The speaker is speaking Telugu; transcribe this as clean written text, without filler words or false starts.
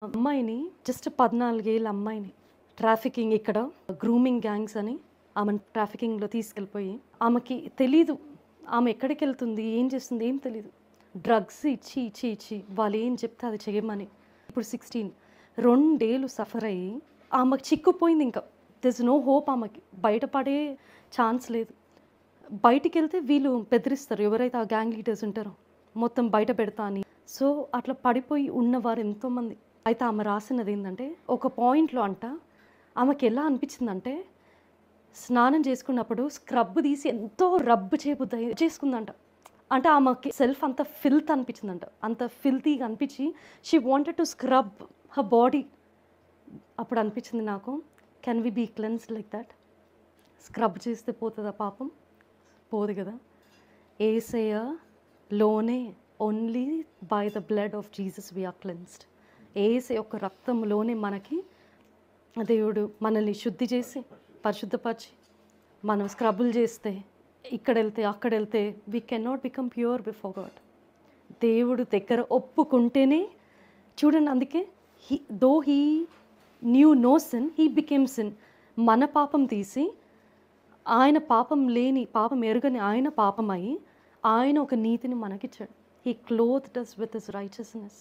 అమ్మాయిని జస్ట్ 14 ఏళ్ళ అమ్మాయిని ట్రాఫికింగ్ ఇక్కడ గ్రూమింగ్ గ్యాంగ్స్ అని ఆమెను ట్రాఫికింగ్‌లో తీసుకెళ్ళిపోయి ఆమెకి తెలీదు. ఆమె ఎక్కడికెళ్తుంది? ఏం చేస్తుంది? ఏం తెలీదు. డ్రగ్స్ ఇచ్చి వాళ్ళు ఏం చెప్తే అది చేయమని. ఇప్పుడు 16 2 ఏళ్ళు సఫర్ అయ్యి ఆమెకు చిక్కుపోయింది ఇంకా. దేర్ ఇస్ నో హోప్ ఆమెకి. బయటపడే ఛాన్స్ లేదు. బయటికెళ్తే వీళ్ళు బెదిరిస్తారు. ఎవరైతే ఆ గ్యాంగ్ లీడర్స్ ఉంటారో మొత్తం బయట పెడతా అని. సో అట్లా పడిపోయి ఉన్నవారు ఎంతోమంది. అయితే ఆమె రాసినది ఏంటంటే ఒక పాయింట్లో ఆమెకి ఎలా అనిపించిందంటే స్నానం చేసుకున్నప్పుడు స్క్రబ్ తీసి ఎంతో రబ్ చేసుకుందంట. అంటే ఆమెకి సెల్ఫ్ అంత ఫిల్త్ అనిపించిందంట. అంత ఫిల్తీగా అనిపించి she wanted to scrub her body. అప్పుడు అనిపించింది నాకు, can we be cleansed like that? Scrub చేస్తే పోతుందా పాపం? పోదు కదా. యేసయ్యలోనే only by the blood of Jesus we are cleansed. యేసయ్య యొక్క రక్తంలోనే మనకి దేవుడు మనల్ని శుద్ధి చేసి పరిశుద్ధపరిచి మనం స్క్రబ్బులు చేస్తే ఇక్కడెళ్తే అక్కడెళ్తే we can not become pure before God. దేవుడు దగ్గర ఒప్పుకుంటేనే చూడండి. అందుకే he knew no sin, he became sin. మన పాపం తీసి ఆయన పాపం ఎరుగని ఆయన పాపమై ఆయన ఒక నీతిని మనకిచ్చాడు. He clothed us with his righteousness.